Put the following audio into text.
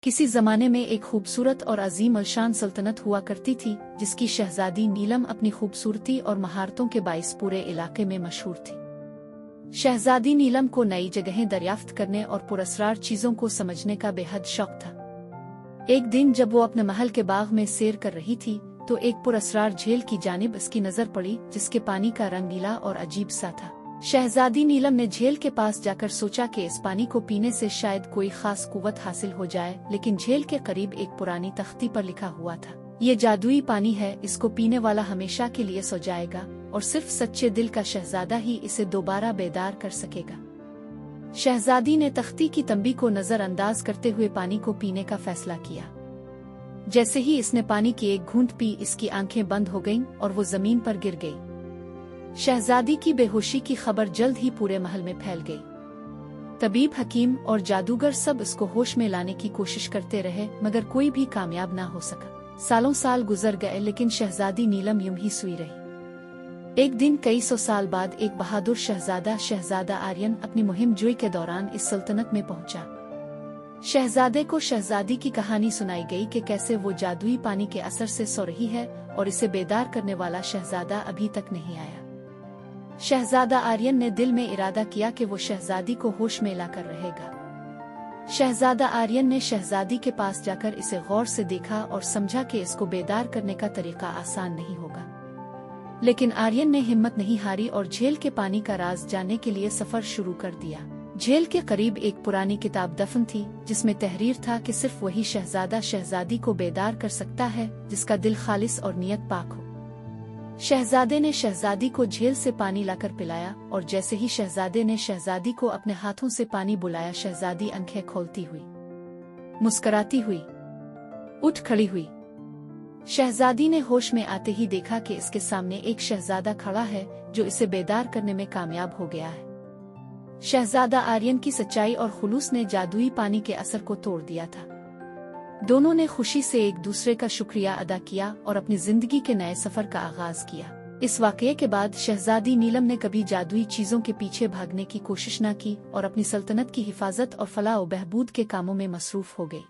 किसी जमाने में एक खूबसूरत और अजीम अलशान सल्तनत हुआ करती थी, जिसकी शहजादी नीलम अपनी खूबसूरती और महारतों के बाइस पूरे इलाके में मशहूर थी। शहजादी नीलम को नई जगहें दरियाफ्त करने और पुरस्रार चीजों को समझने का बेहद शौक था। एक दिन जब वो अपने महल के बाग में सैर कर रही थी, तो एक पुरस्रार झील की जानिब उसकी नजर पड़ी, जिसके पानी का रंग नीला और अजीब सा था। शहजादी नीलम ने झील के पास जाकर सोचा कि इस पानी को पीने से शायद कोई खास कुव्वत हासिल हो जाए, लेकिन झील के करीब एक पुरानी तख्ती पर लिखा हुआ था, ये जादुई पानी है, इसको पीने वाला हमेशा के लिए सो जाएगा और सिर्फ सच्चे दिल का शहजादा ही इसे दोबारा बेदार कर सकेगा। शहजादी ने तख्ती की तंबी को नजरअंदाज करते हुए पानी को पीने का फैसला किया। जैसे ही इसने पानी की एक घूंट पी, इसकी आंखें बंद हो गईं और वो जमीन पर गिर गई। शहजादी की बेहोशी की खबर जल्द ही पूरे महल में फैल गई। तबीब, हकीम और जादूगर सब इसको होश में लाने की कोशिश करते रहे, मगर कोई भी कामयाब ना हो सका। सालों साल गुजर गए, लेकिन शहजादी नीलम यूं ही सोई रही। एक दिन कई सौ साल बाद एक बहादुर शहजादा आर्यन अपनी मुहिम जोई के दौरान इस सल्तनत में पहुंचा। शहजादे को शहजादी की कहानी सुनाई गई कि कैसे वो जादुई पानी के असर से सो रही है और इसे बेदार करने वाला शहजादा अभी तक नहीं आया। शहजादा आर्यन ने दिल में इरादा किया कि वो शहजादी को होश में लाकर रहेगा। शहजादा आर्यन ने शहजादी के पास जाकर इसे गौर से देखा और समझा कि इसको बेदार करने का तरीका आसान नहीं होगा। लेकिन आर्यन ने हिम्मत नहीं हारी और झील के पानी का राज जानने के लिए सफर शुरू कर दिया। झील के करीब एक पुरानी किताब दफन थी, जिसमें तहरीर था कि सिर्फ वही शहजादा शहजादी को बेदार कर सकता है जिसका दिल खालिस और नियत पाक हो। शहजादे ने शहजादी को झील से पानी लाकर पिलाया और जैसे ही शहजादे ने शहजादी को अपने हाथों से पानी बुलाया, शहजादी आंखें खोलती हुई, मुस्कुराती हुई उठ खड़ी हुई। शहजादी ने होश में आते ही देखा कि इसके सामने एक शहजादा खड़ा है जो इसे बेदार करने में कामयाब हो गया है। शहजादा आर्यन की सच्चाई और खुलूस ने जादुई पानी के असर को तोड़ दिया था। दोनों ने खुशी से एक दूसरे का शुक्रिया अदा किया और अपनी जिंदगी के नए सफर का आगाज किया। इस वाकये के बाद शहजादी नीलम ने कभी जादुई चीजों के पीछे भागने की कोशिश न की और अपनी सल्तनत की हिफाजत और फलाह व बहबूद के कामों में मसरूफ हो गई।